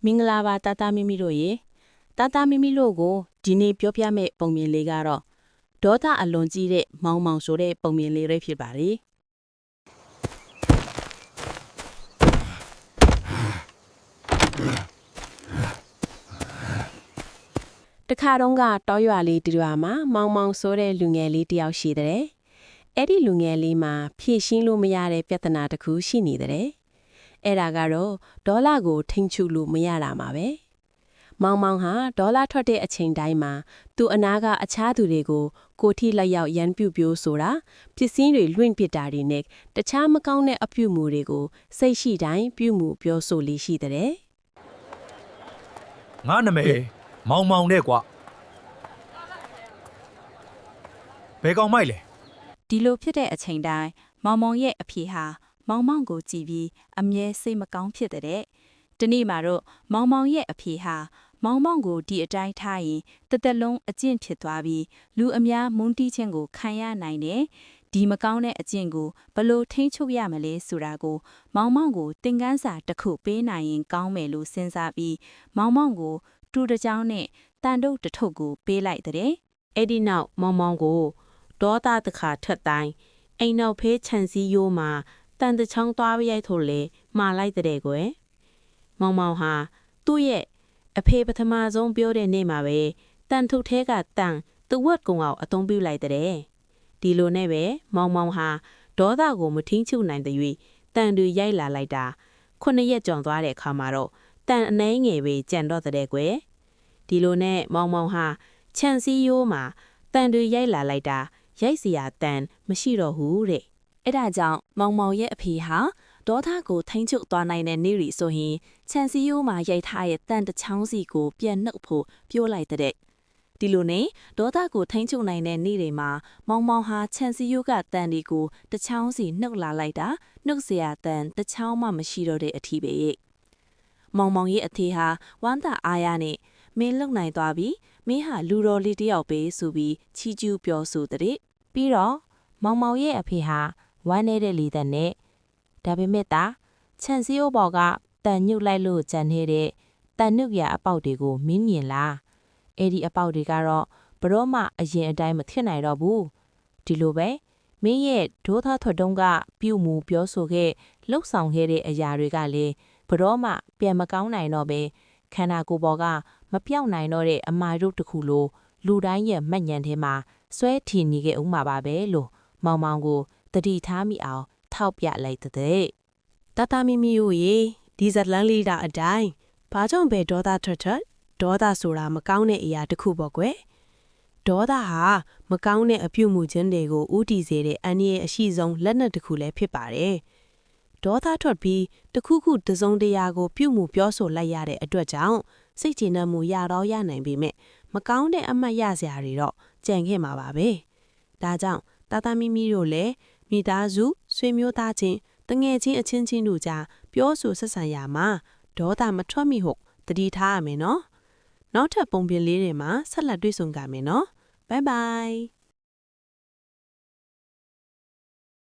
မင်္ဂလာပါတာတာမီမီတို့ရေတာတာမီမီတို့ကိုဒီနေ့ပြောပြမယ့်ပုံမြင်လေးကတော့ဒေါသအလွန်ကြီးတဲ့မောင်မောင်ဆိုတဲ့ပုံမြင်လေးတွေဖြစ်ပါတယ်တခါတော့ကတောရွာလေးတရွာမှာမောင်မောင်ဆိုတဲ့လူငယ်လေးတယောက်ရှိတဲ့အဲ့ဒီလူငယ်လေးမှာဖြည့်ရှင်းလို့မရတဲ့ပြဿနာတစ်ခုရှိနေတယ်အဲ့ဒါကတော့ဒေါ်လာကိုထိန်းချုပ်လို့မရတာမှာပဲမောင်မောင်ဟာဒေါ်လာထွက်တဲ့အချိန်တိုင်းမှာသူ့အနာကအခြားသူတွေကိုကိုထိလက်ရောက်ရန်ပြုတ်ပြိုးဆိုတာပစ္စည်းတွေလွင့်ပစ်တာတွေနဲ့တခြားမကောင်းတဲ့အပြုအမူတွေကိုစိတ်ရှိတိုင်းပြုမှုပြောဆိုလေးရှိတဲ့ငါနာမည်မောင်မောင်တဲ့ကွာဘယ်ကောင်မိုက်လဲဒီလိုဖြစ်တဲ့အချိန်တိုင်းမောင်မောင်ရဲ့အဖေဟာမောင်မောင်ကိုကြည့်ပြီးအမြဲစိတ်မကောင်းဖြစ်တဲ့ဒီနေ့မှာတော့မောင်မောင်ရဲ့အဖေဟာမောင်မောင်ကိုဒီအတိုင်းထားရင်တသက်လုံးအကျင့်ဖြစ်သွားပြီးလူအများမုန်းတီးခြင်းကိုခံရနိုင်တယ်ဒီမကောင်းတဲ့အကျင့်ကိုဘလို့ထိန်းချုပ်ရမလဲဆိုတာကိုမောင်မောင်ကိုသင်ခန်းစာတစ်ခုပေးနိုင်ရင်ကောင်းမယ်လို့စဉ်းစားပြီးမောင်မောင်ကိုတူတကြောင်နဲ့တန်တုတ်တစ်ထုပ်ကိုပေးလိုက်တဲ့အဲ့ဒီနောက်မောင်မောင်ကိုဒေါသတစ်ခါထက်တိုင်းအိမ်နောက်ဖေးခြံစည်းရိုးမှာတန်တချောင်းသွားရိုက်ထို့လေမှားလိုက်တဲ့ကွယ်မောင်မောင်ဟာသူ့ရဲ့အဖေပထမဆုံးပြောတဲ့နေ့မှာပဲတန်ထုထဲကတန်သူ့ဝတ်ကုံအောင်အသုံးပြုလိုက်တဲ့ဒီလိုနဲ့ပဲမောင်မောင်ဟာဒေါသကိုမထိန်ချုပ်နိုင်တဲ့၍တန်တွေရိုက်လာလိုက်တာ9ရက်ကျော်သွားတဲ့အခါမှာတော့တန်အနှဲငယ်ပဲကြံတော့တဲ့ကွယ်ဒီလိုနဲ့မောင်မောင်ဟာခြံစည်းရိုးမှာတန်တွေရိုက်လာလိုက်တာရိုက်စရာတန်မရှိတော့ဘူးတဲ့အဲ့ဒါကြောင့်မောင်မောင်ရဲ့အဖေဟာဒေါသကိုထိန်းချုပ်သွားနိုင်တဲ့နေ့ရီဆိုရင်ခြံစည်းရိုးမှာရိုက်ထားတဲ့တန်တချောင်းစီကိုပြန်နှုတ်ဖို့ပြောလိုက်တဲ့ဒီလိုနဲ့ဒေါသကိုထိန်းချုပ်နိုင်တဲ့နေ့တွေမှာမောင်မောင်ဟာခြံစည်းရိုးကတန်တွေကိုတချောင်းစီနှုတ်လာလိုက်တာနှုတ်เสียတန်တချောင်းမှမရှိတော့တဲ့အထီးပဲမောင်မောင်ရဲ့အဖေဟာဝမ်းသာအားရနဲ့မင်းလုံနိုင်သွားပြီမင်းဟာလူတော်လေးတယောက်ပဲဆိုပြီးချီးကျူးပြောဆိုတဲ့ပြီးတော့မောင်မောင်ရဲ့အဖေဟာဝမ်းနေတဲ့လေသက်နဲ့ဒါပေမဲ့ခြံစည်းရိုးပေါ်ကတန်ညှုပ်လိုက်လို့ကြံနေတဲ့တန်ညှုပ်ရအပေါက်တွေကိုမင်းမြင်လားအဲ့ဒီအပေါက်တွေကတော့ဘရောမှအရင်အတိုင်းမဖြစ်နိုင်တော့ဘူးဒီလိုပဲမင်းရဲ့ဒိုးသားထွက်တုံးကပြုမှုပြောဆိုခဲ့လှုပ်ဆောင်ခဲ့တဲ့အရာတွေကလည်းဘရောမှပြန်မကောင်းနိုင်တော့ပဲခန္ဓာကိုယ်ပေါ်ကမပြောင်းနိုင်တော့တဲ့အမာရုပ်တစ်ခုလိုလူတိုင်းရဲ့မှတ်ဉာဏ်ထဲမှာဆွဲထီနေခဲ့ဦးမှာပါပဲလို့မောင်မောင်ကိုတတိထားမိအောင်ထောက်ပြလိုက်တဲ့တတမီမီတို့ရေဒီဇလန်လေးတာအတိုင်းဘာကြောင့်ပဲဒေါသထွက်ဒေါသဆိုတာမကောင်းတဲ့အရာတစ်ခုပေါ့ကွယ်ဒေါသဟာမကောင်းတဲ့အပြုမှုခြင်းတွေကိုဥတီစေတဲ့အန္တရာယ်အရှိဆုံးလက်နက်တစ်ခုလည်းဖြစ်ပါတယ်ဒေါသထွက်ပြီးတခုခုတစုံတရာကိုပြုမှုပြောဆိုလိုက်ရတဲ့အတွက်ကြောင့်စိတ်ကျေနပ်မှုရတော့ရနိုင်ပေမဲ့မကောင်းတဲ့အမှတ်ရစရာတွေတော့ကြံခဲ့မှာပါပဲဒါကြောင့်တာတာမီမီတို့လည်းမိသားစုဆွေမျိုးသားချင်းတငယ်ချင်းအချင်းချင်းတို့ကြားပြောဆိုဆက်ဆံရမှာဒေါသမထွက်မိဟုတ်တတိထားရမယ်နော်နောက်ထပ်ပုံပြင်လေးတွေမှာဆက်လက်တွေ့ဆုံကြမယ်နော်ဘိုင်ဘိုင်